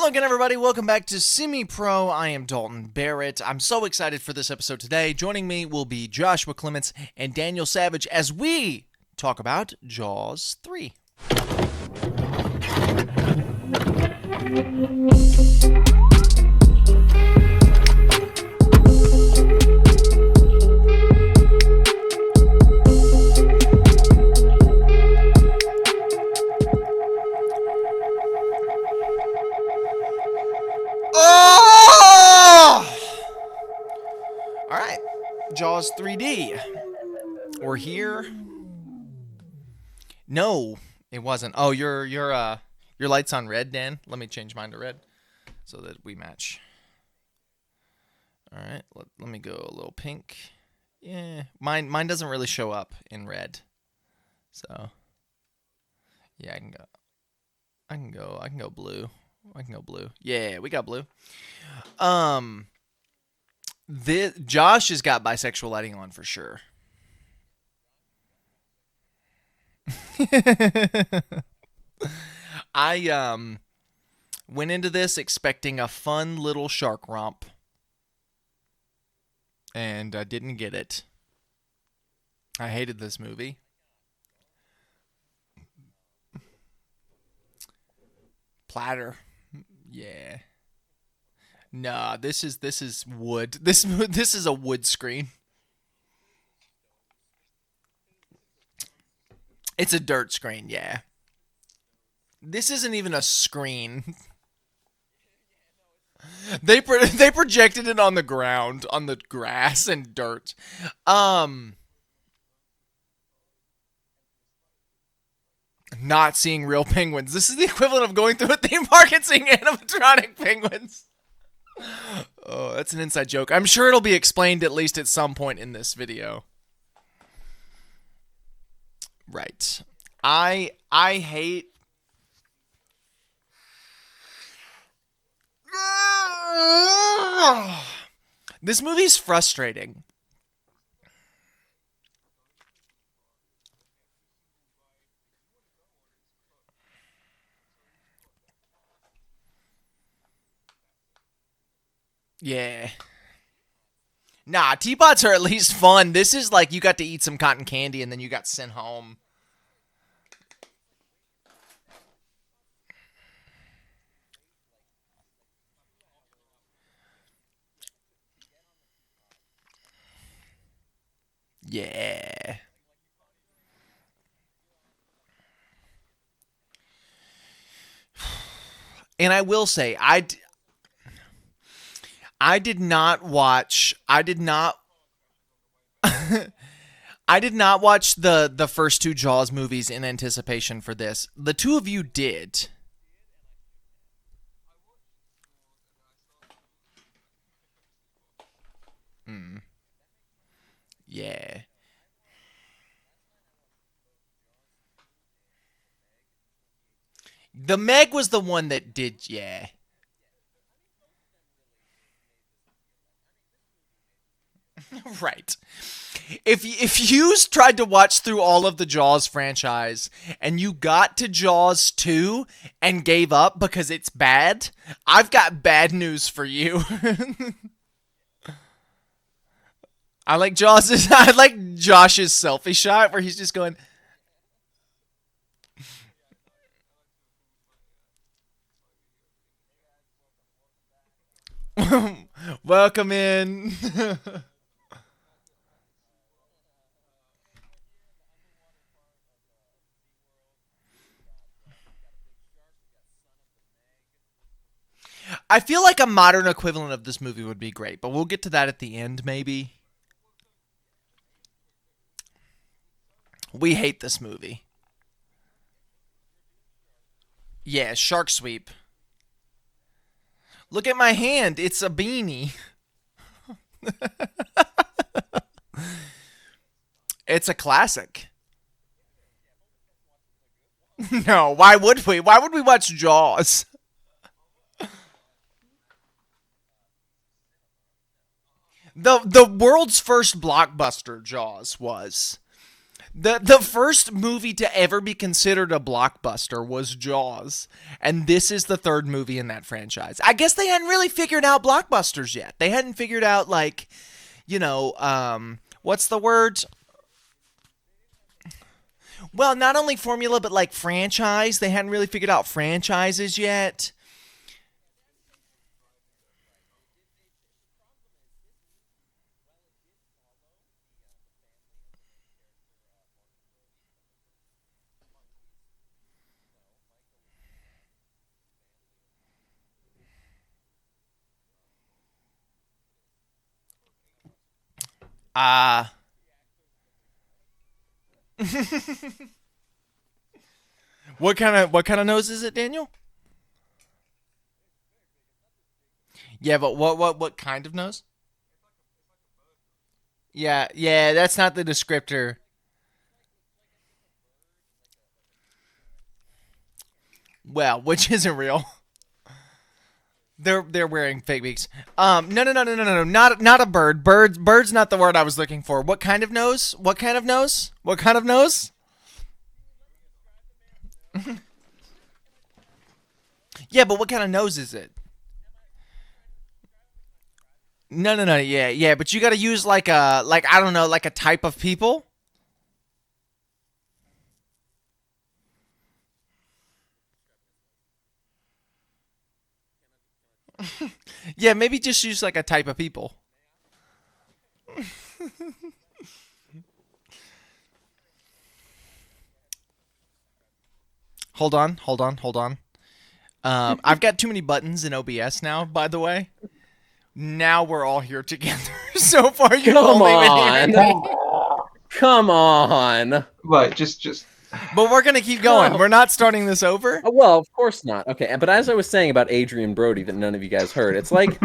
Hello again, everybody. Welcome back to Semi Pro. I am Dalton Barrett. I'm so excited for this episode today. Joining me will be Joshua Clements and Daniel Savage as we talk about Jaws 3. Alright, Jaws 3D. We're here. No, it wasn't. Oh, your light's on red, Dan. Let me change mine to red so that we match. Alright, let me go a little pink. Yeah, mine doesn't really show up in red. So yeah, I can go blue. I can go blue. Yeah, we got blue. Josh has got bisexual lighting on for sure. I went into this expecting a fun little shark romp, and I didn't get it. I hated this movie. Platter. Yeah. Nah, this is wood. This is a wood screen. It's a dirt screen, yeah. This isn't even a screen. They projected it on the ground, on the grass and dirt. Not seeing real penguins. This is the equivalent of going through a theme park and seeing animatronic penguins. Oh, that's an inside joke. I'm sure it'll be explained at least at some point in this video. Right. I hate this movie's frustrating. Yeah. Nah, teapots are at least fun. This is like you got to eat some cotton candy and then you got sent home. Yeah. And I will say, I did not watch. I did not. I did not watch the first two Jaws movies in anticipation for this. The two of you did. Yeah. The Meg was the one that did. Yeah. Right. If you tried to watch through all of the Jaws franchise and you got to Jaws 2 and gave up because it's bad, I've got bad news for you. I like Jaws. I like Josh's selfie shot where he's just going. Welcome in. I feel like a modern equivalent of this movie would be great, but we'll get to that at the end, maybe. We hate this movie. Yeah, Shark Sweep. Look at my hand. It's a beanie. It's a classic. No, why would we? Why would we watch Jaws? The world's first blockbuster Jaws was. The first movie to ever be considered a blockbuster was Jaws, and this is the third movie in that franchise. I guess they hadn't really figured out blockbusters yet. They hadn't figured out like, what's the word? Well, not only formula but like franchise. They hadn't really figured out franchises yet. Uh what kind of nose is it, Daniel? Yeah, but what kind of nose? Yeah, yeah, that's not the descriptor. Well, which isn't real. They're wearing fake beaks. No, not a bird. Bird's not the word I was looking for. What kind of nose? What kind of nose? What kind of nose? Yeah, but what kind of nose is it? No. Yeah, yeah, but you got to use like a I don't know, like a type of people. Yeah, maybe just use like a type of people. Hold on. I've got too many buttons in OBS now. By the way, now we're all here together. So far, you've Come only been hearing on. me. Come on. Right, just But we're gonna keep going. We're not starting this over. Well, of course not. Okay, but as I was saying about Adrian Brody that none of you guys heard, it's like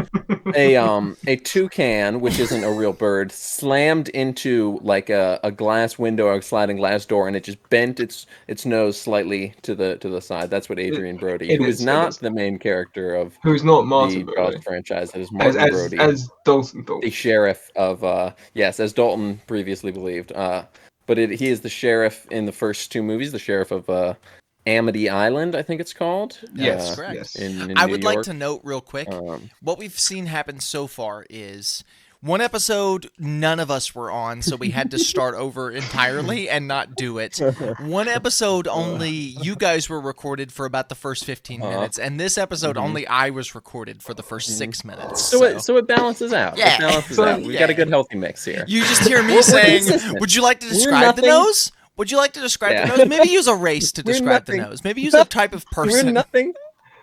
a toucan, which isn't a real bird, slammed into like a glass window or a sliding glass door, and it just bent its nose slightly to the side. That's what Adrian Brody, it who is, is it not is. the main character of Who's not the Martin Jaws Brody? franchise. That is As Martin Brody, as Dalton thought. the sheriff of yes, as Dalton previously believed. But he is the sheriff in the first two movies, the sheriff of Amity Island, I think it's called. Yes, correct. yes. In I New would like York. to note real quick Um, what we've seen happen so far is one episode none of us were on, so we had to start over entirely and not do it. One episode only you guys were recorded for about the first 15 minutes, and this episode only I was recorded for the first 6 minutes. so it balances out. Yeah. It balances So, out. We've got a good healthy mix here. You just hear me We're saying, consistent. "Would you like to We're describe the nothing- nose? Would you like to describe Yeah. the nose? Maybe use a race to We're describe the nothing. nose. Maybe use a type of We're person." nothing.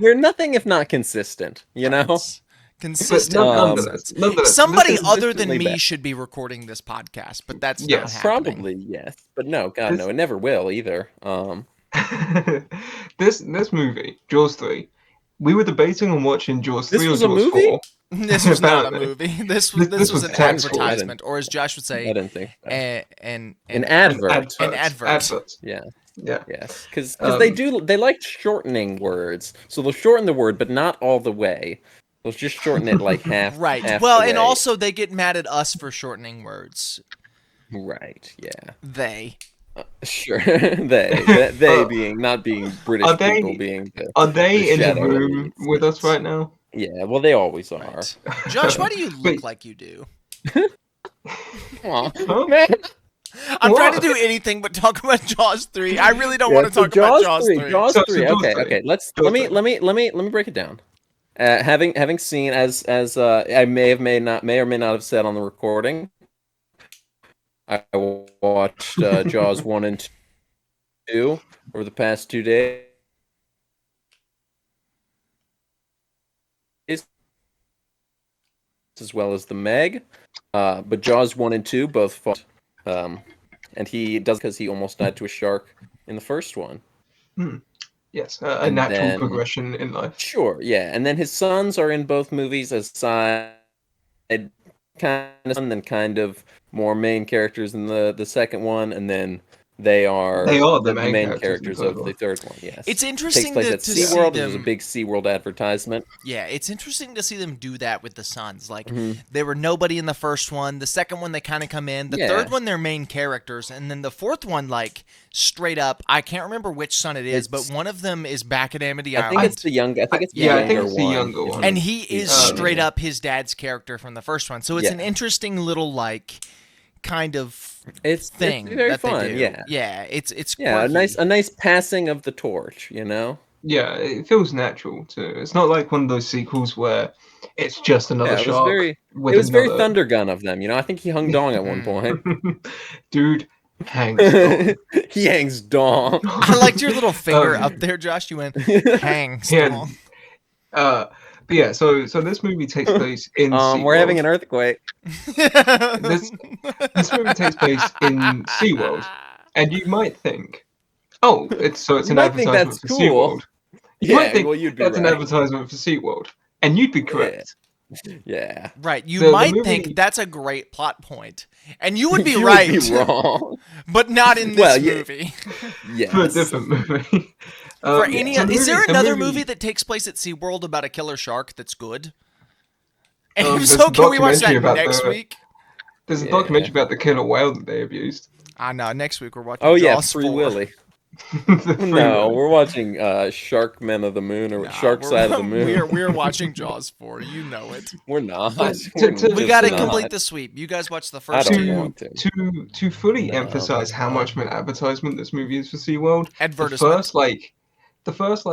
We're nothing if not consistent. You know. But Consistent nonetheless, Somebody this is other than consistently me bad. should be recording this podcast, but that's not Yes, happening. Probably yes, but no, God no, it never will either. this movie, Jaws 3. We were debating on watching Jaws This 3 or was a Jaws movie? 4. This was not a Apparently. movie. This This was was an tactful. advertisement, or as Josh would I say, didn't think so. an An advert. An advert. Advert. Yeah. Yeah. Yes, because Um, they like shortening words, so they'll shorten the word, but not all the way. They'll just shorten it like half. right. half Well, the and way. also they get mad at us for shortening words. Right, yeah, They. sure. They being not being British Are they- people being Are they The in the shadow room leads. with us right now? yeah. Well, they always are. Right. Josh, why do you look Wait. like you do? Aw. Huh? Man. I'm trying to What? do anything but talk about Jaws 3. I really don't Yeah, want to so talk about Jaws 3. Jaws So 3. Jaws Okay, 3. okay. Let's Jaws let me 3. let me break it down. Having seen as I may or may not have said on the recording, I watched Jaws 1 and 2 over the past 2 days, as well as the Meg. But Jaws 1 and 2 both fought. And he does because he almost died to a shark in the first one. Yes, a And natural then- progression in life. Sure, yeah. And then his sons are in both movies as side kind of, and then kind of more main characters in the second one, and then They are the main main characters characters in the of the third one. Yes, It's takes interesting place to at see SeaWorld. There's a them. big SeaWorld advertisement. Yeah, it's interesting to see them do that with the sons. Like, Mhm. they were nobody in the first one. The second one, they kind of come in. The Yeah. third one, they're main characters. And then the fourth one, like, straight up, I can't remember which son it is, but one of them is back at Amity I Island. think it's the young. I think it's the Yeah, I younger think it's the one. younger one. And he is Um, straight up his dad's character from the first one. So it's an Yeah. interesting little, like, kind of It's thing very that fun. they do. Yeah, Yeah, it's yeah. quirky. A nice passing of the torch. You know. Yeah, it feels natural too. It's not like one of those sequels where it's just another Yeah, it was shark. very. with It was very another... Thunder Gun of them. You know, I think he hung dong at one point. Dude, hangs dong. He hangs dong. I liked your little finger Um, up there, Josh. You went, hang Yeah. strong. But yeah, so this movie takes place in We're having SeaWorld. an earthquake. This movie takes place in SeaWorld. And you might think, oh, it's You an might think advertisement that's for cool. SeaWorld. You might think well, you'd be that's an right. advertisement for SeaWorld. And you'd be correct. Yeah. Right, you The might movie- think that's a great plot point, and you would be You right, Would be wrong. but not in this Well, yeah. movie. Yes. For a different movie. For Yeah, any, so is there the another movie that takes place at SeaWorld about a killer shark that's good? And if there's so, a can we watch that documentary about next the- week? There's a Yeah. documentary about the killer whale that they abused. Ah, no, next week we're watching Oh yeah, Jaws Free 4. Willy. The free No, will. we're watching Shark Men of the Moon or Nah, Shark we're- Side of the Moon. We're watching Jaws 4, you know it. We're not. But We're to- We Just gotta not. complete the sweep. You guys watch the I first don't two. want to. To fully No. emphasize how much of an advertisement this movie is for SeaWorld, Advertisement. the first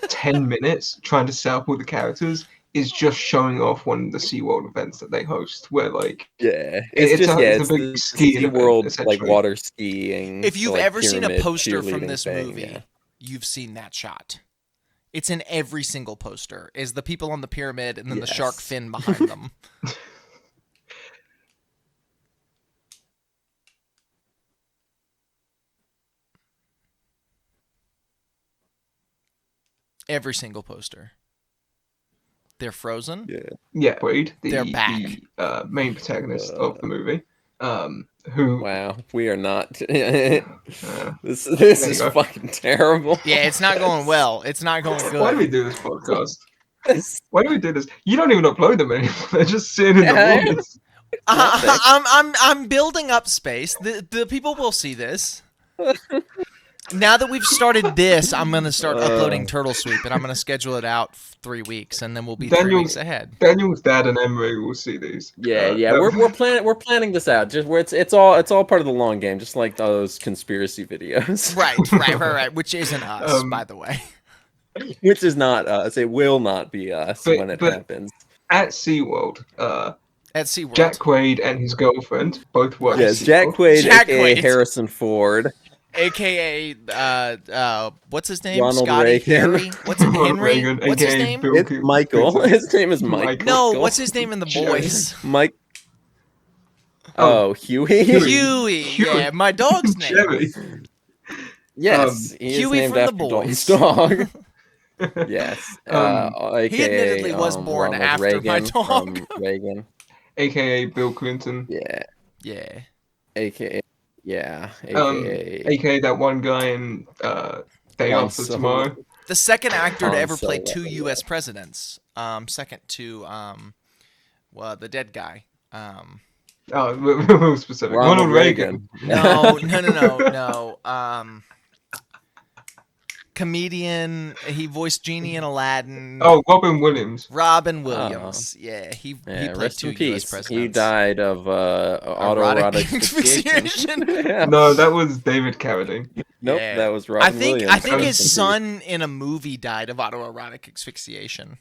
10 minutes trying to sell all the characters is just showing off one of the SeaWorld events that they host, where Yeah, it's just a big the skiing event, SeaWorld like essentially. water skiing. If you've like, ever seen a pyramid poster from cheerleading this thing, movie, yeah. you've seen that shot. It's in every single poster. Is the people on the pyramid and then the shark Yes. fin behind them. Every single poster. They're frozen. Yeah. Yeah, Wade, They're back. the main protagonist of the movie, who Wow, we are not. uh, This There you is go. fucking terrible. Yeah, it's not going well. It's not going why do we good. do this podcast? Why do we do this? You don't even upload them anymore. They're just sitting in Yeah. the woods. I'm building up space. The people will see this. Now that we've started this, I'm gonna start uploading Turtle Sweep, and I'm gonna schedule it out 3 weeks, and then we'll be 3 Daniel- weeks ahead. Daniel's dad and Emery will see these. Yeah, that- we're planning this out. Just where it's all part of the long game, just like those conspiracy videos. Right. Which isn't us, by the way. Which is not us. It will not be us But- when it but- happens. At SeaWorld, At SeaWorld. Jack Quaid and his girlfriend both work. Yes, at Jack SeaWorld. Quaid, Jack aka Quaid. Harrison Ford. AKA what's his name? Ronald Scotty Reagan. Harry? What's it? Ronald Henry? Reagan, What's his aka name? Bill It's Clinton. Michael. His name is Mike. Michael. No, what's his name in the Jerry. boys? Mike. Oh. Oh, Huey. Huey. Huey. Yeah, my dog's name. Jerry. Yes, he is Huey named from the after boys. Dalton's dog. Yes. He admittedly was born Ronald after Reagan my dog. from Reagan. AKA Bill Clinton. Yeah. Yeah. AKA. Yeah. Um, AKA. AKA that one guy in Day Juan After Solo. Tomorrow. The second actor to Han ever play Solo. two U.S. presidents. Second to the dead guy. Oh, real specific. Ronald Reagan. No. Comedian. He voiced Genie in Aladdin. Oh, Robin Williams. Robin Williams. Yeah, he Yeah, played rest two in U.S. peace. presidents. He died of autoerotic asphyxiation. Yeah. No, that was David Carradine. Nope, Yeah. that was Robin I think Williams. his Rest in son in a movie died of autoerotic asphyxiation.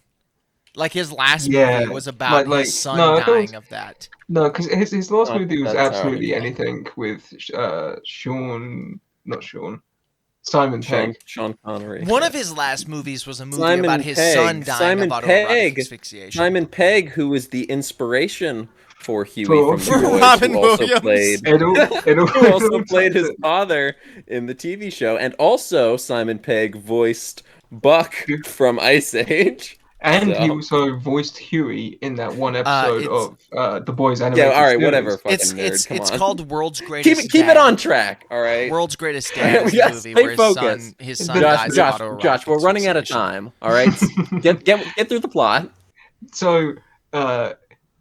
Like his last Yeah, movie was about like- his son no, I thought it dying was- of that. No, because his last Oh, movie was that's absolutely already- anything with Simon Pegg. Sean Connery. One of his last movies was a movie Simon about his Pegg. son dying Simon of autoerotic Pegg. asphyxiation. Simon Pegg, who was the inspiration for Huey For- from for The Boys, Robin who also Williams. played who also played his father in the TV show, and also Simon Pegg voiced Buck from Ice Age. And he So- also voiced Huey in that one episode of The Boys Yeah, Animated all right, Series. whatever, fucking It's nerd. Come it's on. called World's Greatest keep Dad. it on track, all right? World's Greatest All right, Dad we is the gotta movie stay where focused. his son Josh, dies Josh, of autoerotic Josh, we're running out of asphyxiation. time. All right, get through the plot. So,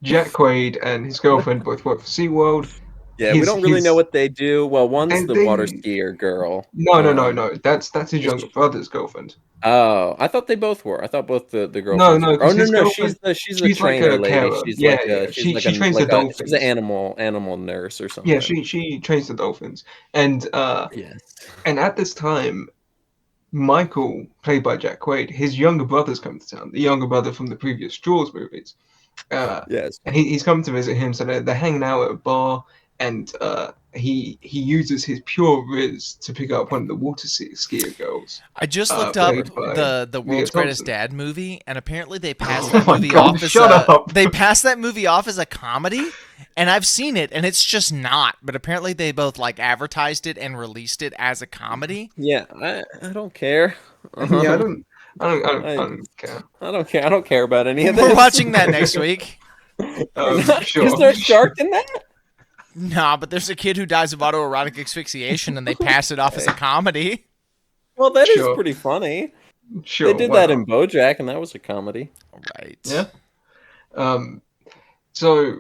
Jack Quaid and his girlfriend both work for SeaWorld. Yeah, we don't really know what they do. Well, one's And the water they- skier girl. No. That's his younger brother's girlfriend. Oh, I thought they both were. I thought both the girlfriends No, were. Oh 'cause no, his no, girlfriend- she's a she's like trainer a lady. carer. She's Yeah, like yeah. she's She like trains like the a she's dolphins. an animal nurse or something. Yeah, she trains the dolphins. And Yes. and at this time, Michael, played by Jack Quaid, his younger brother's come to town. The younger brother from the previous Jaws movies. Yes. And he's come to visit him, so they're hanging out at a bar, and he uses his pure riz to pick up one of the water skier girls. I just looked up played by the Leah World's Greatest Thompson. Dad movie, and apparently they passed Oh that my movie God, off as shut up. they passed that movie off as a comedy, and I've seen it, and it's just not. But apparently they both like advertised it and released it as a comedy. Yeah, I don't care. Yeah, I don't care. I don't care. I don't care about any of this. We're watching that next week. Sure. Is there a shark in that? Nah, but there's a kid who dies of autoerotic asphyxiation, and they pass it off as a comedy. Well, that is Sure. pretty funny. Sure. They did why that not? in BoJack, and that was a comedy. Right. Yeah. So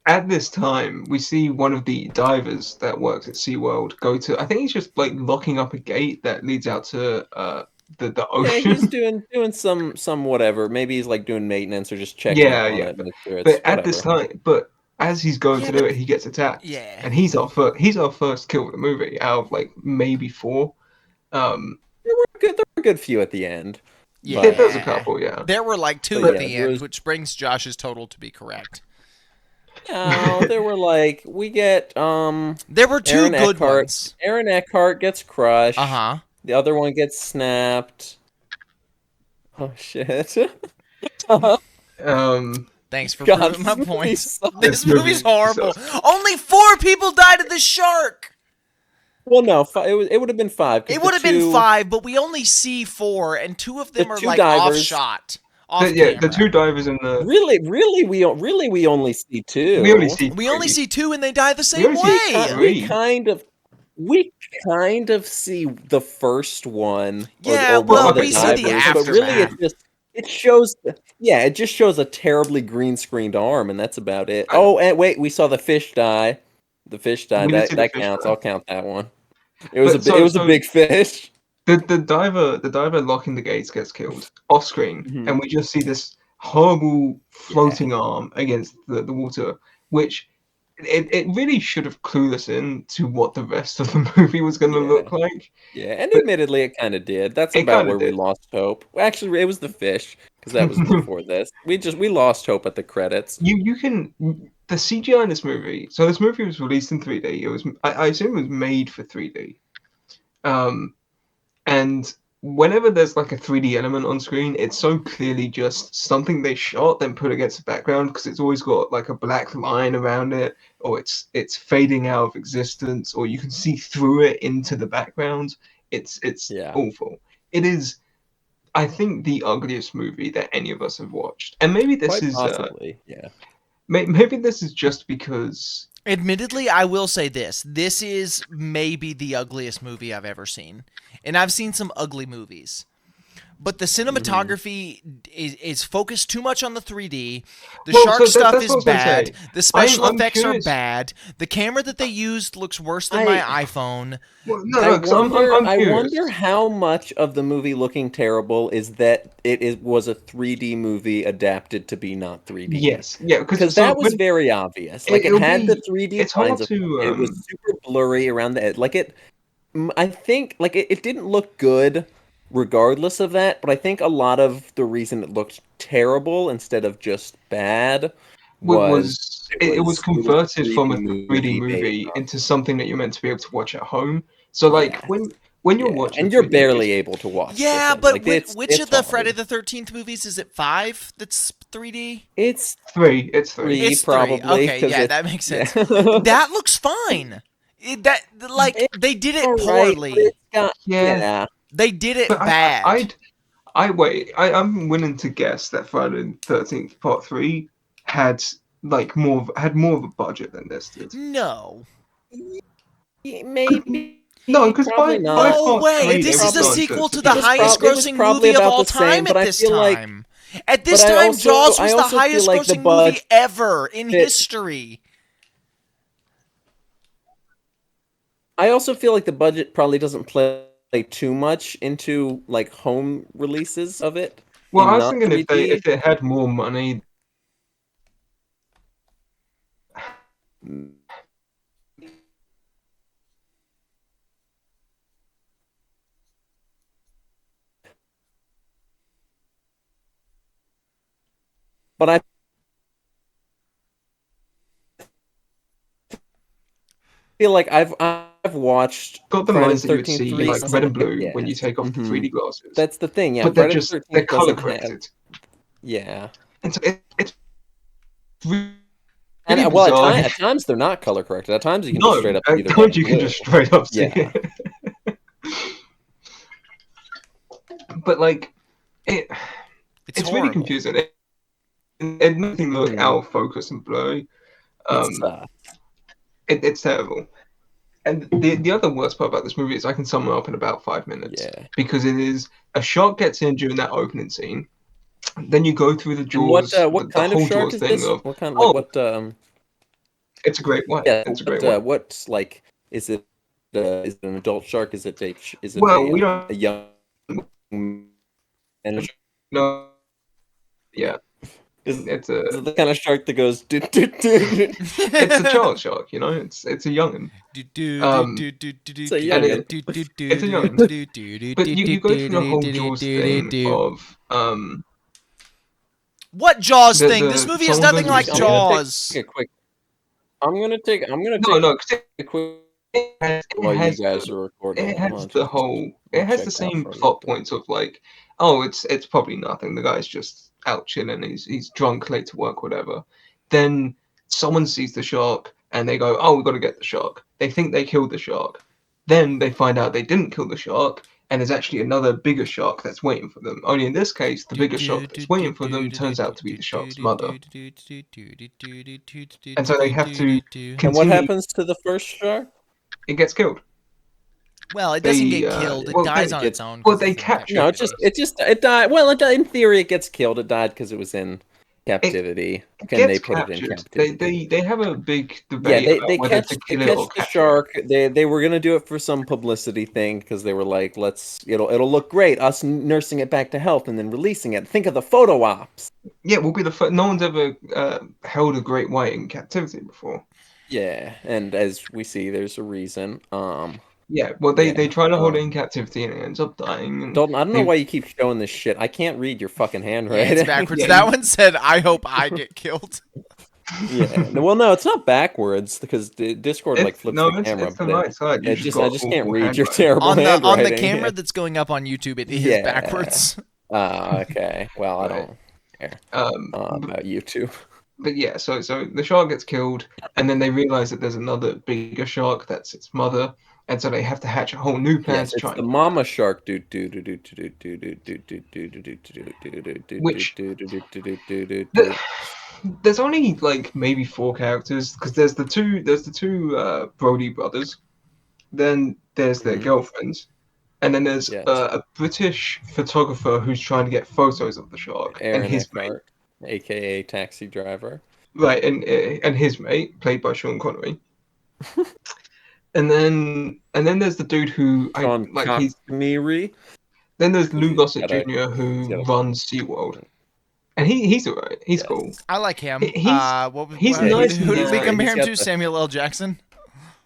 at this time, we see one of the divers that works at SeaWorld go to. I think he's just like locking up a gate that leads out to the Yeah, ocean. he's doing some whatever. Maybe he's like doing maintenance or just checking Yeah, up on yeah. it. Make sure it's But at this whatever. time, as he's going Yeah, to do it, he gets attacked. Yeah. And he's our first kill of the movie out of like maybe 4. There were a good few at the end. Yeah. There's a couple, yeah. There were like 2 But at yeah, the there end, was- which brings Josh's total to be correct. No, there were like we get There were 2 Aaron good Eckhart. ones. Aaron Eckhart gets crushed. Uh huh. The other one gets snapped. Oh shit. Thanks for God, proving my this movie point. sucks. This This movie movie's horrible. sucks. Only 4 people died of the shark. Well, no, it would have been 5. 'cause It the would have been two- 5, but we only see 4, and 2 of them The are two like divers- off shot. Off The camera. 2 divers in the Really, we only see 2. we only see We only 3. see 2, and they die the We same only see way. three. We kind of see the first one. Yeah, or well, one of we see the but really aftermath. it just shows a terribly green screened arm, and that's about it. Oh, and wait, we saw the fish die. The fish died. We did see the That fish counts. die. I'll count that one. It was But it was so- a big fish. The diver locking the gates gets killed off screen, Mhm. and we just see this horrible floating arm against the water, which it really should have clued us in to what the rest of the movie was going to Yeah. look like. Yeah, and But- admittedly, it kind of did. That's It about kinda where we did. lost hope. Well, actually, it was the fish because that was before this. We lost hope at the credits. You can the CGI in this movie. So this movie was released in 3D. It was I assume it was made for 3D. And whenever there's like a 3D element on screen, it's so clearly just something they shot then put against the background because it's always got like a black line around it, or it's fading out of existence, or you can see through it into the background. It's Yeah. awful. It is, I think, the ugliest movie that any of us have watched, and maybe this Quite is possibly, yeah. maybe this is just because. Admittedly, I will say this. This is maybe the ugliest movie I've ever seen. And I've seen some ugly movies. But the cinematography is focused too much on the 3D. The Well, shark so stuff that's is what I was gonna bad. say. The special I'm effects curious. are bad. The camera that they used looks worse than my iPhone. Well, no, 'cause I'm I curious. wonder how much of the movie looking terrible is that it was a 3D movie adapted to be not 3D. Yes, yeah, Because so that was when- very obvious. Like it it'll had be- the 3D it's hard lines of to, it was super blurry around the edge. Like I think like it didn't look good regardless of that, but I think a lot of the reason it looked terrible instead of just bad it was was converted from a 3D 3D movie based on- into something that you're meant to be able to watch at home. So like Yeah. when you're Yeah, watching, and you're 3D barely able to watch. Yeah, this. but Like, which it's of the hard. Friday the 13th movies is it 5 that's 3D? It's it's 3. It's 3. probably. Okay, 'cause yeah, it's- that makes sense. yeah. That looks fine. They did it Alright, poorly. but it's got- Yeah. yeah. They did it But bad. I'm willing to guess that Friday the 13th Part 3 had more of a budget than this did. No. Maybe. No, because Probably by not. No Part way! 3, This they is the were starting sequel to to the It was highest prob- it was grossing probably movie of about all the same, time but at I this feel like- time. At this but I time, also- Jaws I was the also feel highest like the grossing movie budget ever in fit- history. I also feel like the budget probably doesn't play too much into like home releases of it. Well, in I was not thinking 3D. if they had more money, But I feel like I've watched got the Friday lines the that you would 13th see 3 like red and blue yeah. when you take off the Mhm. 3D glasses. That's the thing, yeah. but they're Friday the just 13th they're color doesn't have- corrected, Yeah. and so it's really And well, bizarre. at times they're not color corrected. At times you can No, just straight up at either red times or you can blue. just straight up see Yeah. it. But like it's really horrible. confusing. It makes things look Mhm. out of focus and blurry. It's terrible. And the other worst part about this movie is I can sum it up in about 5 minutes. Yeah. Because it is a shark gets in during that opening scene. Then you go through the And jaws. what the kind whole of shark jaws is thing this? of What kind oh, what it's a great white. yeah, It's a great white. what's like is it an adult shark? Is it Well, we don't a young and know. Yeah, is it's it the kind of shark that goes it's a child shark, you know. It's a youngin. It's a youngin. It's a youngin. But you go through the whole Jaws thing of What Jaws The- thing? the This movie is someone nothing goes like to- Jaws. a quick. I'm gonna take no, 'cause a quick it while you has guys are recording. it I'll has just- the whole it has the check out same for a plot little points of like, oh, it's probably nothing. The guy's just out chilling. He's drunk, late to work, whatever. Then someone sees the shark and they go, oh, we got to get the shark. They think they killed the shark. Then they find out they didn't kill the shark, and there's actually another bigger shark that's waiting for them. Only in this case, the bigger shark that's waiting for them turns out to be the shark's mother. And so they have to And what continue- happens to the first shark? It gets killed. Well, it doesn't They, get killed. It well, dies they on get- its own. well, 'cause they it's in capture No, captivity. it died. Well, in theory, it gets killed. It died because it was in captivity. Can they Gets put it in captured. captivity? They have a big Yeah, debate they about whether catch to they kill it or catch the capture it. shark. They were gonna do it for some publicity thing because they were like, it'll look great us nursing it back to health and then releasing it. Think of the photo ops. Yeah, we'll be the first. No one's ever held a great white in captivity before. Yeah, and as we see, there's a reason. Yeah, well, they Yeah, try to hold it in captivity and it ends up dying. And Dalton, I don't know they- why you keep showing this shit. I can't read your fucking Yeah, handwriting. it's backwards. Yeah, That you- one said, "I hope I get killed." Yeah. Well, no, it's not backwards because Discord like flips the camera. it's the but right side. I You've just got can't awful read your handwriting. terrible On the handwriting. camera that's going up on YouTube, it is Yeah. backwards. Okay. Well, I don't care about YouTube. But yeah, so the shark gets killed, and then they realize that there's another bigger shark that's its mother, and so they have to hatch a whole new plan Yes, to it's try. the and- mama shark. Which There's only like maybe 4 characters because there's the two Brody brothers, then there's their Mhm. girlfriends, and then there's Yes. a British photographer who's trying to get photos of the shark Aaron and his mate, Eckhart, aka Taxi Driver. right, and his mate played by Sean Connery. And then there's the dude who Sean he's Connery. then there's Lou He's Gossett got a- Jr. who he's got a- runs SeaWorld. And he's alright. He's Yes. cool. I like him. He's- What, he's what- nice Who did we and compare he's him got to? the- Samuel L. Jackson.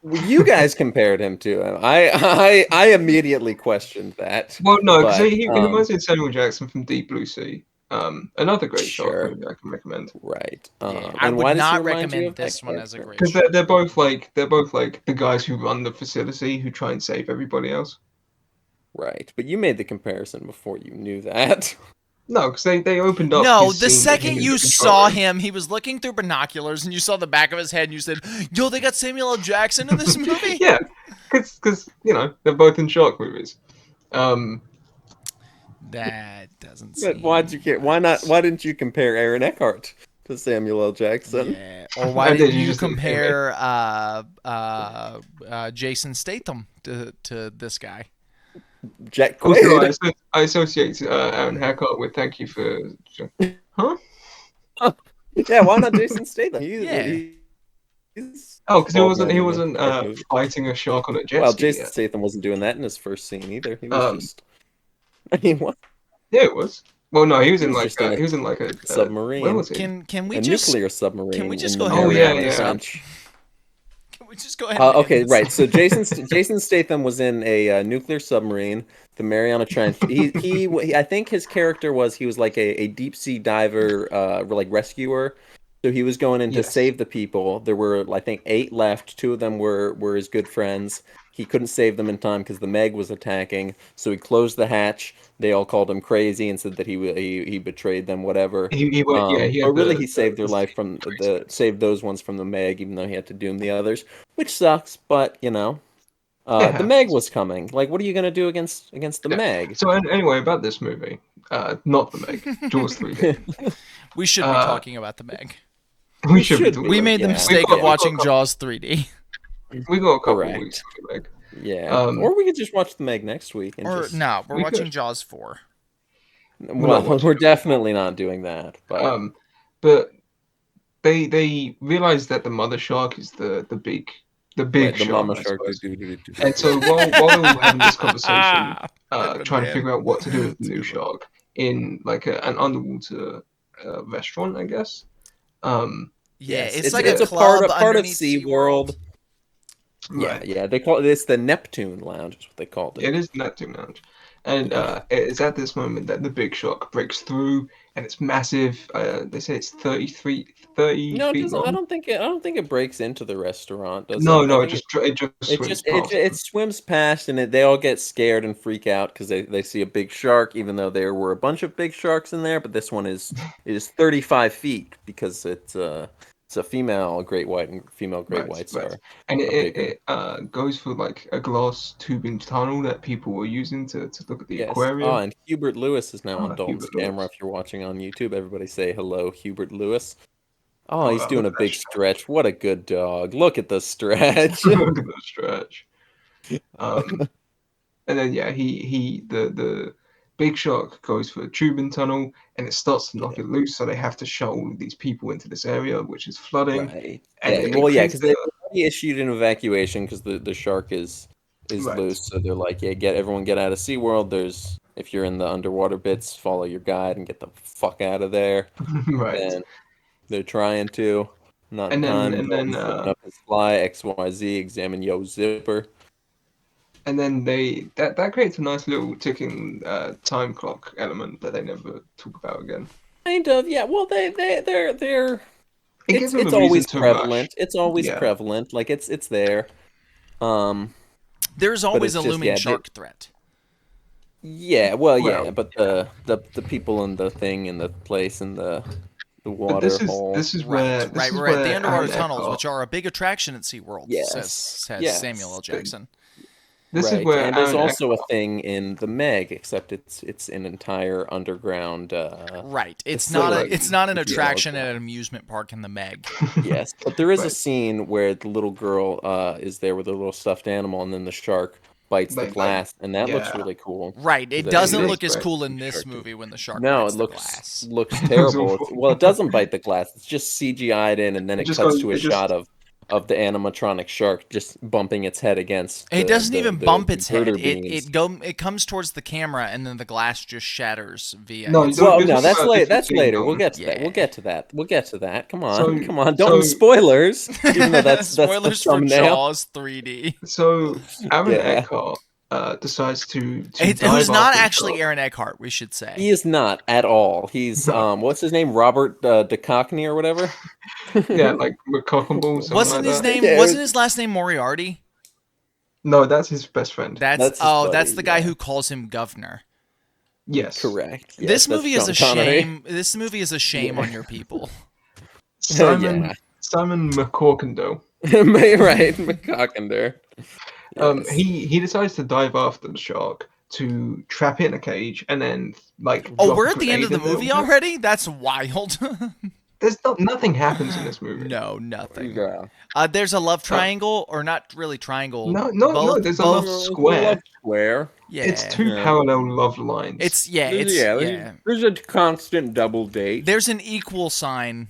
Well, you guys compared him to him. I immediately questioned that. Well, no, because But, he reminds me of Samuel Jackson from Deep Blue Sea. Another great Sure. shark movie I can recommend. Right. Yeah, I and would why does he not remind you recommend of that this one as a character? great Because they're both like the guys who run the facility who try and save everybody else. Right, but you made the comparison before you knew that. No, because they opened up. No, his the scene with second him in you the saw control room. him, he was looking through binoculars, and you saw the back of his head, and you said, "Yo, they got Samuel L. Jackson in this movie." Yeah, because they're both in shark movies. That doesn't But seem. why'd you care? Why not? Why didn't you compare Aaron Eckhart to Samuel L. Jackson? Yeah. Or why I did, didn't you you just didn't hear compare Jason Statham to this guy? Jack Also, Quaid. I associate Aaron Eckhart with thank you for. Huh? Yeah, why not Jason Statham? Yeah. He's Oh, because he bald wasn't man he in a wasn't shark movie. fighting a shark on a jet Well, ski Jason yet. Statham wasn't doing that in his first scene either. He was Um, just. I mean, what? Yeah, it was. Well, no, he was He in was like just in a he was in like a where submarine, was he? Can we a just nuclear submarine just in go the ahead and Mariana wrap this up? Trench. can we just go ahead? And Okay, end this? right. So Jason Statham was in a nuclear submarine, the Mariana Trench. I think his character was he was like a deep sea diver, like rescuer. So he was going in to Yes. save the people. There were, I think, 8 left. 2 of them were his good friends. He couldn't save them in time because the Meg was attacking. So he closed the hatch. They all called him crazy and said that he betrayed them, whatever. He went, yeah, he had But really, the he saved their life from saved those ones from the Meg, even though he had to doom the others, which sucks. But you know, the Meg was coming. Like, what are you gonna do against the Yeah. Meg? So anyway, about this movie, not the Meg, Jaws 3D. We should be talking about the Meg. We should be should talking We about made the it. mistake got- of we got watching a couple- Jaws 3D. We got a couple Correct. of weeks for the Meg. Yeah, Um, or we could just watch the Meg next week. And Or just, no, we're we watching could. Jaws 4. well, watching we're it. definitely not doing that. But But they realized that the mother shark is the big right, the shark, mama I shark. suppose. do. And so while they were having this conversation, Good one, trying to Dan. figure out what to do with the That's a new good one. shark in like an underwater restaurant, I guess. Yeah, Yes, it's like it's a a part club of underneath SeaWorld. Right. Yeah. They call it's the Neptune Lounge. Is what they called it. It is Neptune Lounge. And it's at this moment that the big shark breaks through, and it's massive. They say it's 30 No, it feet doesn't. I long. don't think it breaks into the restaurant. Does No, it? no, I it think just swims past. it swims past, and they all get scared and freak out because they see a big shark, even though there were a bunch of big sharks in there. But this one is 35 feet because it's a female great white and female great Right, whites right. are And bigger. it goes through like a glass tubing tunnel that people were using to look at the Yes. aquarium. Oh, and Hubert Lewis is now on Dalton's Hubert camera. Lewis. If you're watching on YouTube, everybody say hello, Hubert Lewis. Oh, he's look doing a at that big shot. stretch. What a good dog. Look at the stretch. Look at the stretch. And then yeah, the big shark goes for a tubing tunnel and it starts to knock it loose, so they have to shuttle these people into this area which is flooding. Right. And Yeah, it well, yeah, creates because they already issued an evacuation because the shark is Right. loose. So they're like, yeah, everyone get out of SeaWorld. If you're in the underwater bits, follow your guide and get the fuck out of there. right. And they're trying to. Not in And then- time. and then, Dalton's looking up his fly, XYZ, examine yo zipper. And then that creates a nice little ticking time clock element that they never talk about again. Kind of, yeah. Well, they're It it's gives them a always reason to rush. prevalent. It's always Yeah. prevalent. Like it's there. There's always it's a just, looming yeah, shark threat. Yeah, well, yeah, Well, but the people in the thing in the place in the But water this is hole. this is where Right, this is right. where The underwater Aaron tunnels, Eckhart- which are a big attraction at SeaWorld, Yes, says yes. Samuel L. Jackson. This right. is where and there's Aaron also a Eckhart- thing in the Meg, except it's an entire underground. Right. It's so, not like, it's not an yeah, attraction okay. at an amusement park in the Meg. Yes, but there is a Right. scene where the little girl is there with a little stuffed animal, and then the shark bites the Like, glass, and that looks yeah. really cool. Right. It That doesn't is look as great. cool in this Shark movie when the shark No, bites it the looks glass. looks terrible. awful. Well, it doesn't bite the glass. It's just CGI'd in, and then It it just cuts goes- to a it just- shot of the animatronic shark just bumping its head against. It doesn't even bump its head. girder It beams. it comes towards the camera and then the glass just shatters via. No, its- you Well, You're no, talking that's about late. different That's things, later. Dalton. We'll get to that. Yeah. We'll get to that. We'll get to that. Come on, So- come on. Don't so- spoilers. Even though that's Spoilers the for thumbnail. Jaws 3D. So Aaron Yeah. Eckhart decides to It dive was not after the actually shark. Aaron Eckhart, we should say. He is not at all. He's what's his name? Robert DeCockney or whatever. Yeah, like McCockable. something Wasn't like his that. name? Yeah, it Wasn't was- his last name Moriarty? No, that's his best friend. That's That's his that's buddy, the guy yeah. who calls him governor. Yes. Correct. Yes, This that's movie is a Sean Connery. shame. This movie is a shame Yeah. on your people. Simon Yeah. Simon McCorkindale. Right, McCockender. Yes. He decides to dive after the shark, to trap it in a cage and then like. Oh, drop we're a at the end of the grenade in movie there. already? That's wild. There's nothing happens in this movie. No, nothing. Yeah. There's a love triangle, or not really triangle. No. There's a both. love square. Square. Yeah. It's two Yeah. parallel love lines. It's There's a constant double date. There's an equal sign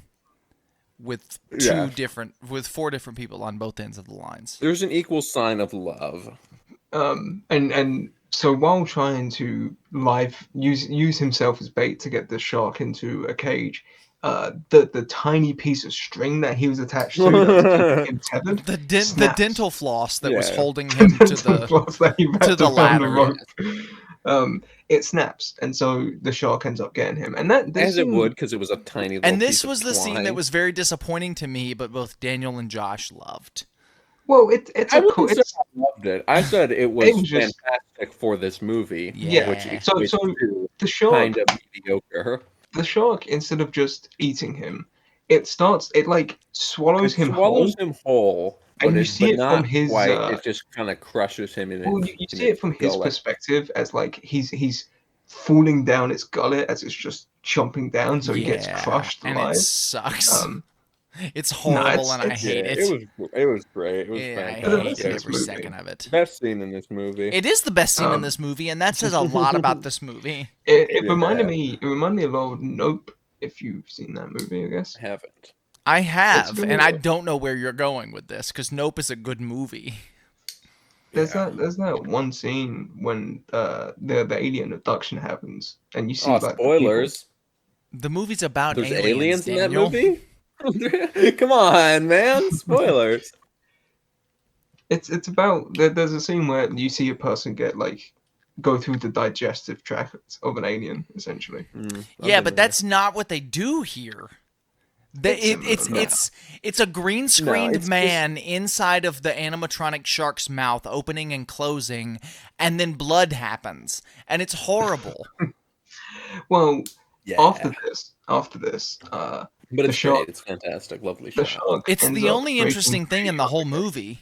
with Yeah. with 4 different people on both ends of the lines. There's an equal sign of love. And so while trying to use himself as bait to get the shark into a cage, the tiny piece of string that he was attached to that was keeping him tethered, The snaps. dental floss that was Yeah. holding him to the Floss that he wrapped to the around ladder. rope. It snaps, and so the shark ends up getting him. And that As it would, because it was a tiny little And this piece of was the scene twine. that was very disappointing to me, but both Daniel and Josh loved. Well, it's I a cool. wouldn't say I loved it. I said it was, It was just- fantastic for this movie. Yeah. Which So equates to the shark, kind of mediocre. the shark, instead of just eating him, it like swallows It him swallows whole. him whole, And but you it, see but it not from his, quite. It just kind of crushes him in Well, it. you see it from his perspective as like he's falling down its gullet as it's just chomping down, so he gets crushed and alive. it sucks. Um, it's horrible, and I it's- hate it. It was great. It was Yeah, I fantastic. hate This every movie. second of it. Best scene in this movie. It is the best scene in Um, this movie, and that says a lot about this movie. It Yeah. reminded me. It reminded me a lot of Nope. If you've seen that movie, I guess. I haven't. I It's have, good. and I don't know where you're going with this, because Nope is a good movie. There's that one scene when the alien abduction happens, and you see Oh, like the people- spoilers! The movie's about There's aliens, aliens in that Daniel. movie. Come on, man! Spoilers. It's about there's a scene where you see a person go through the digestive tract of an alien, essentially. Yeah, but that's not what they do here. It's It's a green screened it's man inside of the animatronic shark's mouth, opening and closing, and then blood happens, and it's horrible. Well, Yeah. after this, But the it's shark- great. It's fantastic. Lovely the shot. shark. It's ends the up only breaking interesting thing free in the of whole cage. movie.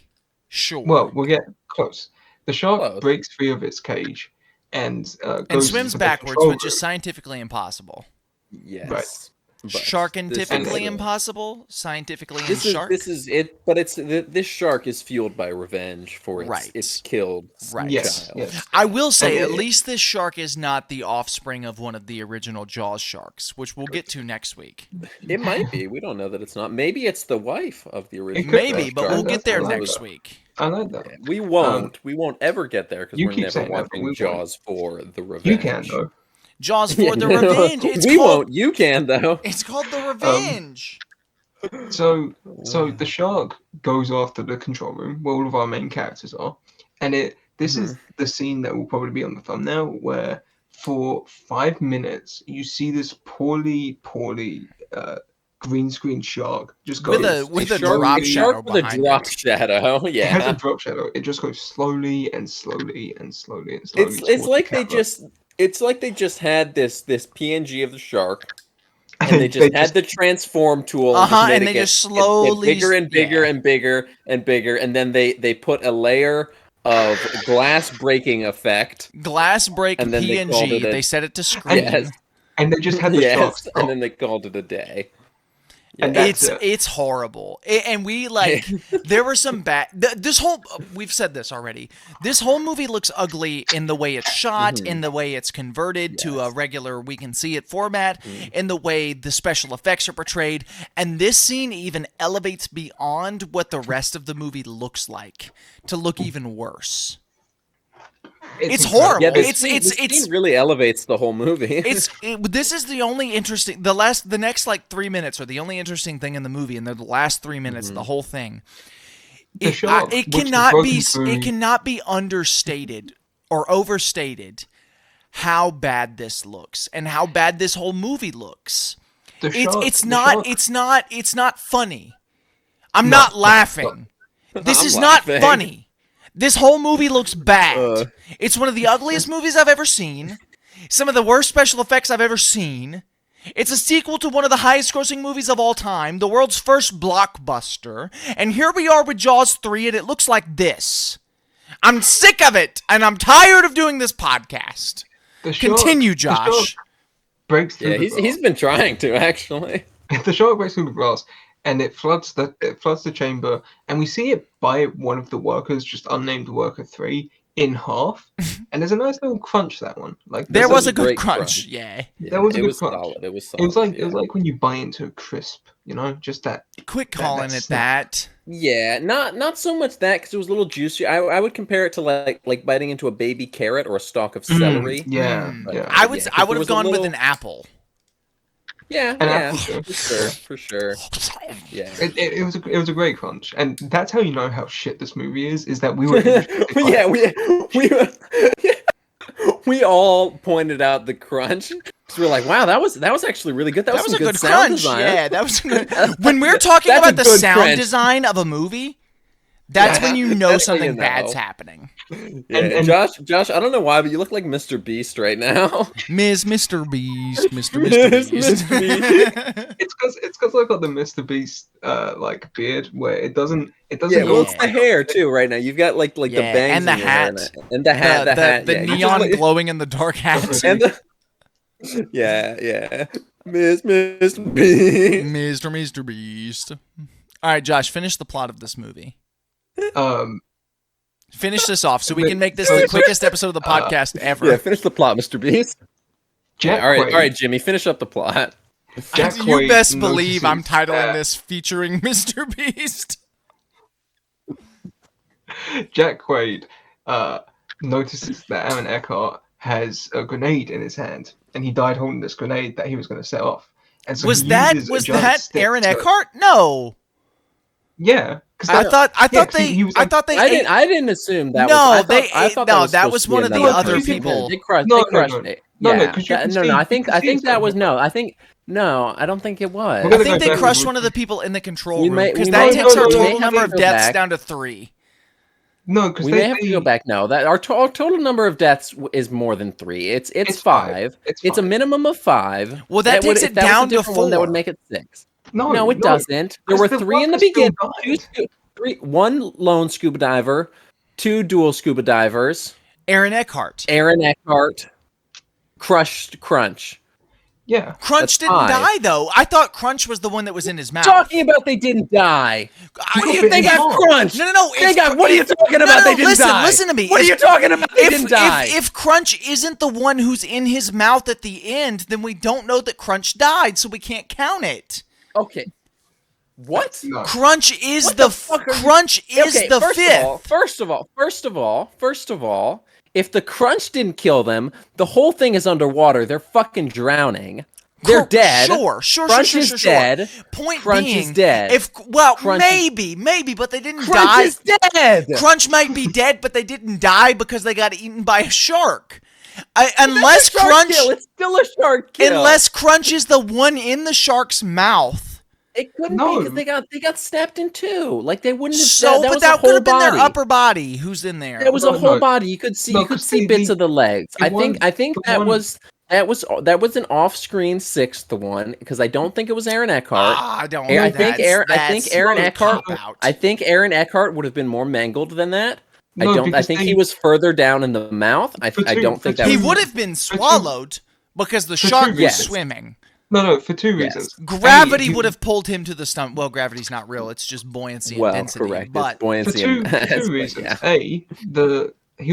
Sure. Well, we'll get close. The shark Close. breaks free of its cage and and goes swims into the backwards, control which is room. scientifically impossible. Yes. Right. But Sharkientifically this is- impossible, scientifically in This is shark. this is it, but this shark is fueled by revenge for its Right. its killed Right. Yes, child. yes. I will say, And at it- least this shark is not the offspring of one of the original Jaws sharks, which we'll get to next week. It might be. We don't know that it's not. Maybe it's the wife of the original. could Maybe, be. but shark. we'll That's get there what I next thought. week. I like that. We won't. We won't ever get there because you we're keep never saying that, but watching we won't. Jaws for the revenge. You can though. Jaws for the revenge. It's we called, won't. You can though. It's called the revenge. So the shark goes after the control room where all of our main characters are, and this is the scene that will probably be on the thumbnail where for 5 minutes you see this poorly green screen shark just goes With a slowly- drop shadow Shark with a behind drop it. shadow. It has a Yeah. drop shadow. It just goes slowly and slowly and slowly and slowly. It's towards like the they camera. just. It's like they just had this PNG of the shark. And they just had the transform tool, and, Uh-huh, made and it they get- just get slowly- bigger and bigger yeah. and bigger and bigger, and then they put a layer of glass breaking effect. Glass break And then they called PNG. it a- They set it to screen. Yes, and they just had the shark yes, stop. and then they called it a day. And Yeah. that's it. It's horrible, and we like there were some bad. This whole we've said this already. This whole movie looks ugly in the way it's shot, in the way it's converted to a regular we can see it format, in the way the special effects are portrayed, and this scene even elevates beyond what the rest of the movie looks like to look even worse. It's incredible. horrible. Yeah, It's- this scene really elevates the whole movie. This is the only interesting the next like 3 minutes are the only interesting thing in the movie, and they're the last 3 minutes of the whole thing. The shark, It which was cannot broken be through- it cannot be understated or overstated how bad this looks and how bad this whole movie looks. the It's shark- it's the not shark- it's not funny. I'm not laughing. This I'm is laughing. not funny. This whole movie looks bad. Uh. It's one of the ugliest movies I've ever seen. Some of the worst special effects I've ever seen. It's a sequel to one of the highest grossing movies of all time, the world's first blockbuster. And here we are with Jaws 3, and it looks like this. I'm sick of it, and I'm tired of doing this podcast. The shark, Continue, the shark Josh. breaks through Yeah, the glass. he's been trying to actually. The shark breaks through the glass, and it floods the chamber, and we see it bite one of the workers, just unnamed worker 3, in half. And there's a nice little crunch, that one. Like There there's was a good great crunch. crunch. Yeah. That was a it good was crunch. solid. It was solid. It was like yeah. it was like when you bite into a crisp, you know, just that. Quit calling it that. Yeah, not so much that because it was a little juicy. I would compare it to like biting into a baby carrot or a stalk of celery. Yeah, Mm. yeah. I would Yeah, 'cause I would there have was a gone with little- an apple. Yeah, An yeah, apple. for sure. Yeah. It was a great crunch, and that's how you know how shit this movie is that we were yeah, we all pointed out the crunch. So we're like, wow, that was actually really good. That was a some good sound crunch. design. Yeah, that was a good. When we're talking That's a about the good sound crunch. design of a movie, that's when you know That's how something you know. bad's happening. Yeah, And- Josh, I don't know why, but you look like Mr. Beast right now. Mr. Beast, Mr. Miss Beast. Mr. Beast. It's because I got the Mr. Beast like beard where it doesn't Yeah, go well, it's the hair too right now. You've got like the Yeah, bangs and the in your hair hat. and the hat, the hat, the yeah. You neon just like- glowing in the dark hat. and the, yeah, Mr. Beast. Mr. Beast. All right, Josh, finish the plot of this movie. Finish this off so we can make this the quickest episode of the podcast ever. Yeah, finish the plot, Mr. Beast. Jack all Quaid. right, Jimmy, finish up the plot. Jack You Quaid best believe I'm notices titling that- this featuring Mr. Beast. Jack Quaid notices that Aaron Eckhart has a grenade in his hand, and he died holding this grenade that he was going to set off. And so Was he that uses a giant that stick Aaron to- Eckhart? No. Yeah, I thought yeah, 'cause he was I like- thought they I ate. didn't assume that. No, was, they I ate- thought no, was that supposed was to be one of the another other person. people. They crushed. No, they no, crushed no. it. No, yeah. no, 'cause you can no, see- no. I you think can I see think it's that was going- no. I don't think it was. We're I gonna think go they back crushed and one of the people in the control We room may- because we that may- takes our no, no, total no, number no, of no, deaths back. down to 3. No, because We may have to go back. No, that our total number of deaths is more than 3. It's It's 5. five. It's a minimum of 5. Well, that takes if it that was a down to different one, that would 4. make it 6. No, it doesn't. There 'cause were the 3 in the workers still beginning. died. 1 lone scuba diver, 2 dual scuba divers, Aaron Eckhart. Aaron Eckhart, Crunch. Yeah, Crunch That's didn't 5. die though. I thought Crunch was the one that was in his mouth. Talking about they didn't die. They got No. crunched. No. What are you talking about? They didn't listen, die. listen to me. What are you talking about? They didn't die. If Crunch isn't the one who's in his mouth at the end, then we don't know that Crunch died, so we can't count it. Okay. What? no. Crunch is What the, the fuck are you- Crunch is Okay, the first fifth. of all, if the crunch didn't kill them, the whole thing is underwater. They're fucking drowning. They're dead. Sure. Crunch is dead. Point Crunch being, is dead. Crunch is- maybe, but they didn't Crunch die. is dead. Crunch might be dead, but they didn't die because they got eaten by a shark. Unless That's a shark Crunch, kill. It's still a shark kill. unless Crunch is the one in the shark's mouth. it couldn't No. be because they got snapped in 2. Like they wouldn't have. So, that but was a that whole could have been body. their upper body. Who's in there? That was No, a whole no. body. You could see. No, you could 'cause see the- bits of the legs. the I think. one- I think the that one- was. That was an off-screen 6th one because I don't think it was Aaron Eckhart. I don't. I know. think Aaron. I think That's Aaron a Eckhart. cop-out. I think Aaron Eckhart would have been more mangled than that. I No, don't. I because think they- he was further down in the mouth. I For two- don't for think that He was. would have been swallowed because the for shark two was reasons. swimming. No, for 2 Yes. reasons. Gravity A, would have pulled him to the stomach. Well, gravity's not real; it's just buoyancy and Well, density. correct. But It's buoyancy for and two mass, but reasons. yeah. A, he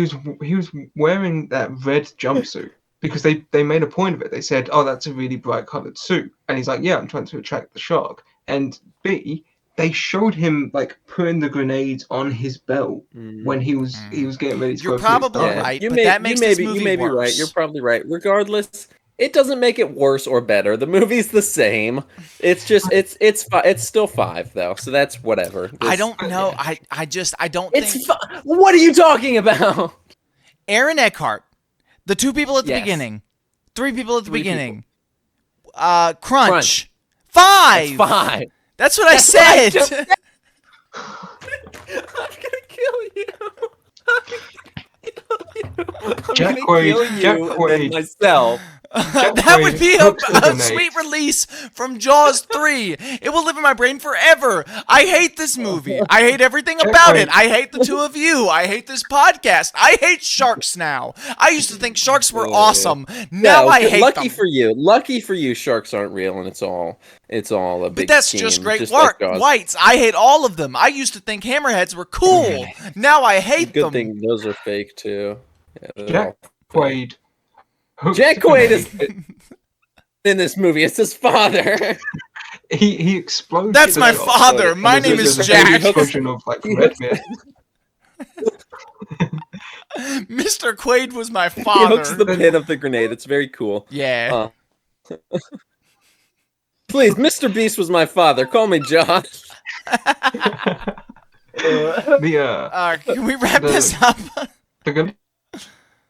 was wearing that red jumpsuit because they made a point of it. They said, "Oh, that's a really bright colored suit," and he's like, "Yeah, I'm trying to attract the shark." And B, they showed him like putting the grenades on his belt when he was getting ready to You're go for his probably dive. right. You but may, that makes you may this be, movie you may be right. worse. You're probably right. Regardless, it doesn't make it worse or better. The movie's the same. It's just it's still 5 though. So that's whatever. I It's- don't know. I don't It's think what are you talking about? Aaron Eckhart, the 2 people at the Yes. beginning, 3 people at the 3 beginning, Crunch. Crunch. 5. It's 5. That's what I That's what I said. just I'm gonna kill you. Jack gonna Quaid- kill you Jack and then Quaid. myself. That would Quaid be hooks the a grenade. sweet release from Jaws 3. It will live in my brain forever. I hate this movie. I hate everything about it. I hate the two of you. I hate this podcast. I hate sharks now. I used to think sharks were awesome. Now I hate lucky them. for you. Lucky for you, sharks aren't real, and it's all a big But that's scheme, just great like Jaws. whites. I hate all of them. I used to think hammerheads were cool. Now I hate Good them. thing those are fake too. Yeah, they're Jack all fake. Quaid. hooks Jack the Quaid is grenade. in this movie. It's his father. He explodes. That's the my shot, father. and My there's a- name is there's a heavy Jack. explosion of like red mist. Mr. Quaid was my He hooks father. the pin of the grenade. It's very cool. Yeah. Please, Mr. Beast was my father. Call me Josh. The Can we wrap the- this up?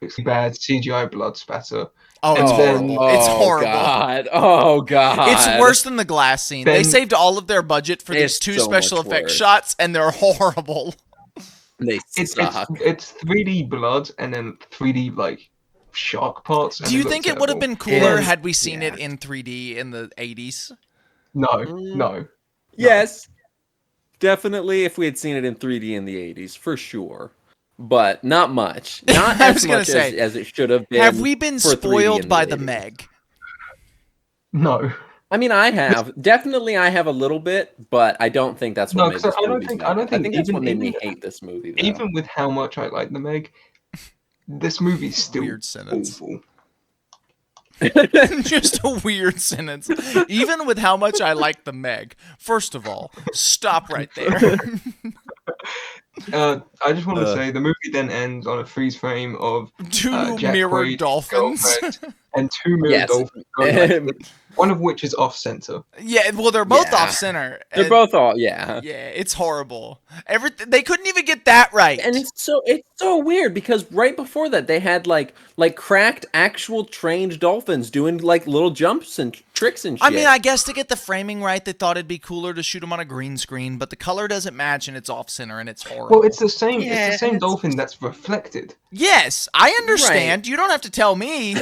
it's bad CGI blood spatter. Oh, And it's then- horrible. It's horrible. God. Oh god. It's worse than the glass scene. They Then- saved all of their budget for these It's two so special much effects worse. shots, and they're horrible. They It's suck. it's 3D blood and then 3D like shark parts. and Do you look think it would have terrible. been cooler is- had we seen it yeah. in 3D in the 80s? No. Yes. Definitely if we had seen it in 3D in the 80s, for sure. But not much. Not I as was gonna much say, as it should have been. Have we been for 3D spoiled in by the the 80s. Meg? No. I mean, I have. Definitely I have a little bit, but I don't think that's what No, made 'cause this I don't movie think- bad. I don't think that's what even- made me even- hate this movie. Though. Even with how much I like the Meg, this movie's still Weird sentence. awful. Just a weird sentence. Even with how much I like the Meg. First of all, stop right there. I just want to say the movie then ends on a freeze frame of Two Jack mirrored Quaid's dolphins. girlfriend and two mirrored Yes. dolphins, going back, one of which is off center. Yeah, well, they're both Yeah. off center. They're both all yeah. Yeah, it's horrible. They couldn't even get that right. And it's so weird because right before that they had like cracked actual trained dolphins doing like little jumps and tricks and shit. I mean, I guess to get the framing right, they thought it'd be cooler to shoot them on a green screen, but the color doesn't match and it's off center and it's horrible. Well, it's the same. Yeah, it's the same it's- dolphin that's reflected. Yes, I understand. You don't have to tell me.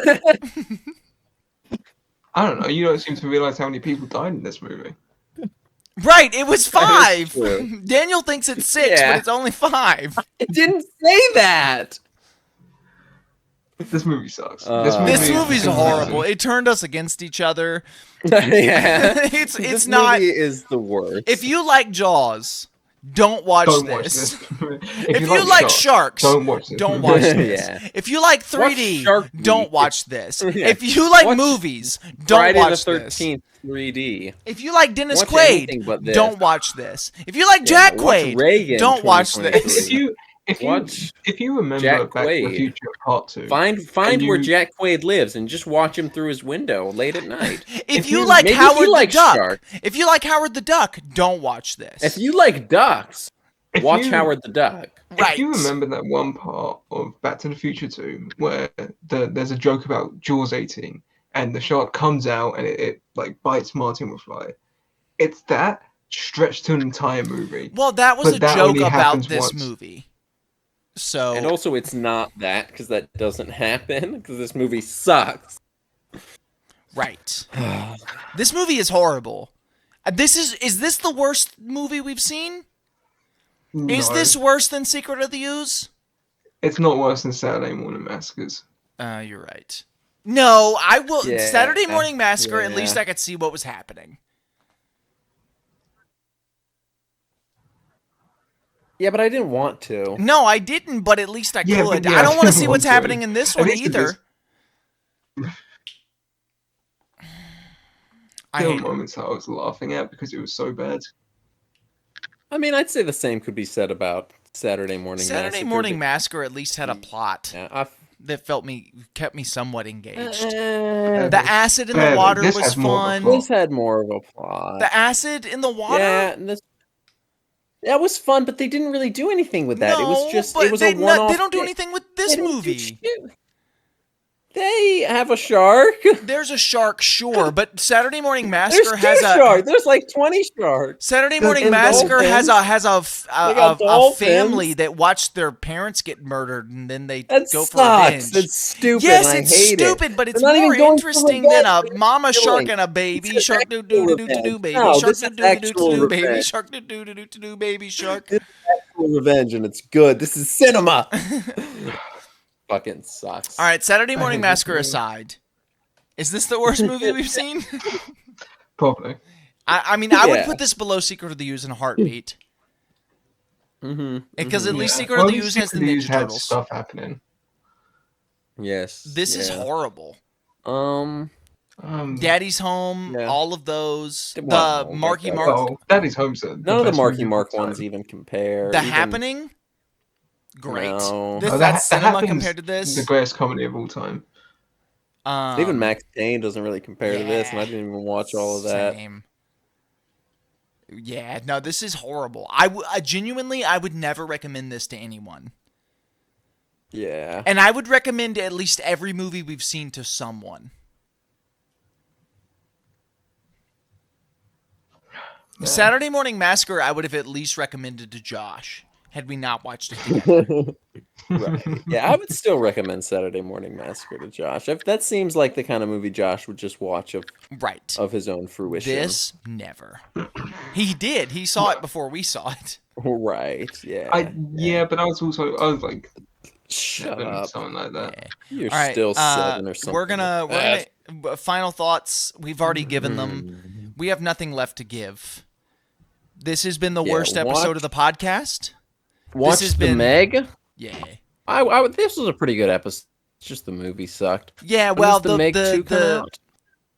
I don't know. You don't seem to realize how many people died in this movie. Right, it was That is 5. true. Daniel thinks it's 6, Yeah. but it's only 5. it didn't say that. This movie sucks. This movie's is horrible. It turned us against each other. Yeah. It's This not. movie is the worst. If you like Jaws, don't watch Don't this. watch this. If you like sharks, don't watch this. don't movie. watch this. Yeah. If you like 3D, Shark don't Week. watch this. Yeah. If you like Watch movies, don't Friday watch the this. 13th 3D. If you like Dennis Watch Quaid, anything but this. don't watch this. If you like Yeah, Jack watch Quaid, Reagan don't watch 2023. this. Watch If you remember Jack Back to Quaid. the Future Part 2, Find And where you- Jack Quaid lives and just watch him through his window late at night. If you- you like maybe if Howard you the like Duck, sharks. if you like Howard the Duck, don't watch this. If you like ducks, If watch you- Howard the Duck. Right. If you remember that one part of Back to the Future 2 where there's a joke about Jaws 18 and the shark comes out and it like bites Martin McFly, it's that stretched to an entire movie. Well, that was But a that joke only about happens this once. movie. So And also, it's not that because that doesn't happen because this movie sucks. right. This movie is horrible. Is this the worst movie we've seen? Is No, this worse than Secret of the Ooze? It's not worse than Saturday Morning Massacres. You're right. No, I will. Yeah, Saturday Morning Massacre. At yeah. least I could see what was happening. Yeah, but I didn't want to. No, I didn't, but at least I Yeah, could. but yeah, I don't want to see want what's to. happening in this At one least it either. I There were hate it. moments that I was laughing at because it was so bad. I mean, I'd say the same could be said about Saturday Morning Saturday Massacre, Morning but- Massacre at least had a plot Yeah, that kept me somewhat engaged. The The acid in the Barely. water This was has more of a fun. plot. This had more of a plot. The acid in the water. Yeah, and that was fun, but they didn't really do anything with that. It was No, just but it was they a one-off. they don't do thing. anything with this They don't do movie. shit. They have a shark. There's a shark, sure, but Saturday Morning There's Massacre two has a sharks. There's like 20 sharks. Saturday Morning And Massacre has dolphins. They got a dolphins. family that watched their parents get murdered and then they That go for sucks. revenge. It's stupid. Yes, and I it's hate stupid, it. but it's They're not more even going for interesting than a revenge. mama They're shark killing. and a baby It's shark do do do do do do revenge. baby No, shark this do is do do do actual do baby revenge. shark do do do do do baby shark. This is actual revenge, and it's good. This is cinema. Fucking sucks. All right, Saturday Morning hate this Massacre movie. aside, is this the worst movie we've seen? Probably. I mean, I would Yeah. put this below Secret of the Ooze in a heartbeat. Mm-hmm. Because at least Yeah. Secret Well, of the at least Ooze has the Secret of Ninja had Turtles. stuff happening. Yes. This is yeah. horrible. Um, Daddy's Home, Yeah. all of those. Well, The Marky okay. Mark, oh, Daddy's Home's None of the best Marky movie of Mark all ones time. even compare. The even, Happening, great. No. This, Oh, that's That cinema Happening's compared to this. The greatest comedy of all time. Even Max Payne doesn't really compare to this, and I yeah, didn't even watch all of that. Same. Yeah, no, this is horrible. I genuinely, I would never recommend this to anyone. Yeah. And I would recommend at least every movie we've seen to someone. Saturday Morning Massacre, I would have at least recommended to Josh had we not watched it together. Right. Yeah, I would still recommend Saturday Morning Massacre to Josh. That seems like the kind of movie Josh would just watch Right. of his own fruition. This, never. He did. He saw it before we saw it. Right. Yeah. But I was like Shut 7, up. something like that. Yeah. You're All right, still 7 or something. We're gonna final thoughts. We've already given them. Mm-hmm. We have nothing left to give. This has been the Yeah, worst episode of the podcast. Watch has the been- Meg. Yeah. This was a pretty good episode. It's just the movie sucked. Yeah. When Well, does the Meg 2 come out?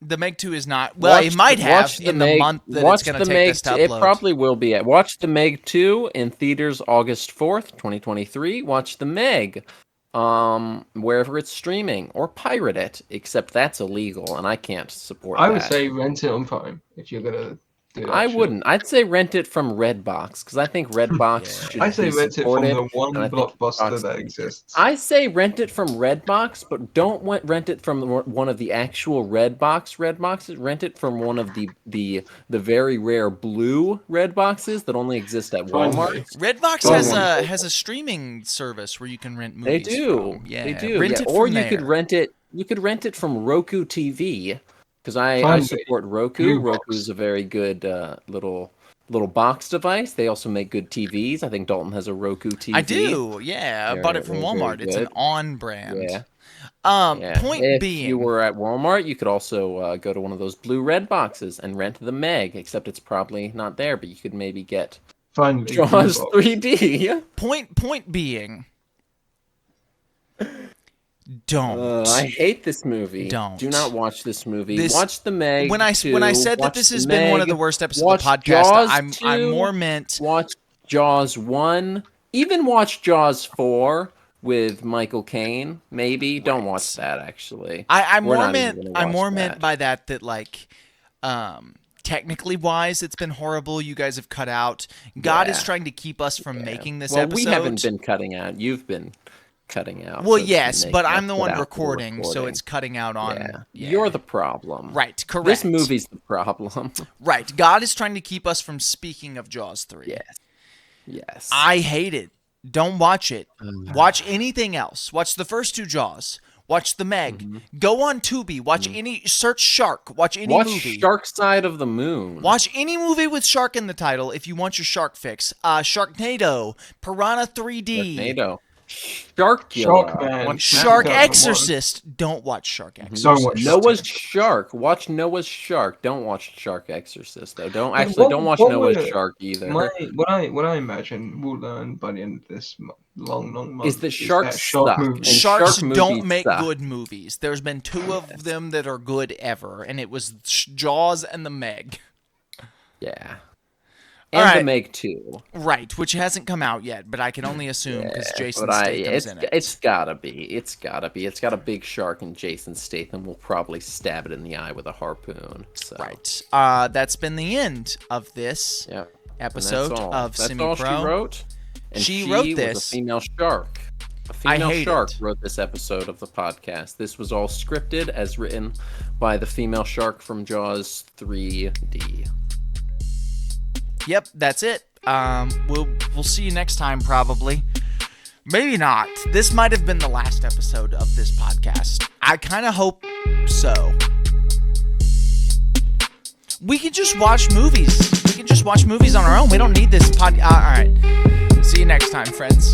the Meg 2 is not. Well, it might have watch in the Meg- month that watch it's gonna the take Meg this to 2 upload. It probably will be at. Watch the Meg 2 in theaters August 4th, 2023. Watch the Meg wherever it's streaming, or pirate it, except that's illegal and I can't support I that. would say rent it on Prime if you're gonna do that. I shit. wouldn't. I'd say rent it from Redbox, because I think Redbox should I say be rent it from supported. the one and I think blockbuster Redbox- that exists. I say rent it from Redbox, but don't rent it from one of the actual Redboxes. Rent it from one of the very rare blue Redboxes that only exist at Walmart. Redbox has a streaming service where you can rent They movies. do. From. Yeah. They do. Rent yeah. it Or from you there. could rent it. You could rent it from Roku TV, because I Finally. support Roku. Blue Roku box. is a very good little box device. They also make good TVs. I think Dalton has a Roku TV. I do. Yeah. I bought it from They're very Walmart. It's an good. on brand. Yeah. Yeah. Point if being, you were at Walmart, you could also go to one of those blue red boxes and rent the Meg, except it's probably not there, but you could maybe get Finally, Jaws Blue Box. 3D. point being, don't. I hate this movie. Don't. Do not watch this movie. This- watch the Meg. when I 2, said that watch this the has been one of Meg, the worst episodes watch of the podcast, Jaws I'm 2, more meant. Watch Jaws 1. Even watch Jaws 4 with Michael Caine. Maybe don't watch that. Actually, I'm We're more not even meant. gonna I'm watch more meant that. by that like, technically wise, it's been horrible. You guys have cut out. God is Yeah. trying to keep us from making this well, episode. we haven't been cutting out. You've been cutting out. Well, so yes, make but us I'm the cut one out the recording, so it's cutting out on. Yeah. Yeah. You're the problem. Right. Correct. This movie's the problem. Right. God is trying to keep us from speaking of Jaws 3. Yes. Yes. I hate it. Don't watch it. Watch anything else. Watch the first 2 Jaws. Watch the Meg. Go on Tubi. Watch search Shark. Watch any Watch movie. Shark Side of the Moon. Watch any movie with shark in the title if you want your shark fix. Sharknado, Piranha 3D, Sharknado. Sharkula. Sharkman. Watch Shark 2001. Exorcist. Don't watch Shark Exorcist. Don't watch Noah's Shark. Watch Noah's Shark. Don't watch Shark Exorcist though. Don't watch what Noah's would- Shark either. What I imagine we'll learn by the end of this long month Is that sharks suck. movies. And Sharks shark don't movies make suck. good movies. There's been 2 of them that are good ever, and it was Jaws and the Meg. Yeah. All And the right. Meg 2. Right, which hasn't come out yet, but I can only assume because Jason But Statham's in it. it's gotta be. It's got a big shark, and Jason Statham will probably stab it in the eye with a harpoon. So. Right. That's been the end of this Yeah. episode And of that's Semi all Pro. she wrote. And She she wrote was this. a female shark. A female hate shark it. wrote this episode of the podcast. This was all scripted as written by the female shark from Jaws 3D. Yep, that's it. We'll see you next time, probably. Maybe not. This might have been the last episode of this podcast. I kind of hope so. We can just watch movies. We can just watch movies on our own. We don't need this pod. All right. See you next time, friends.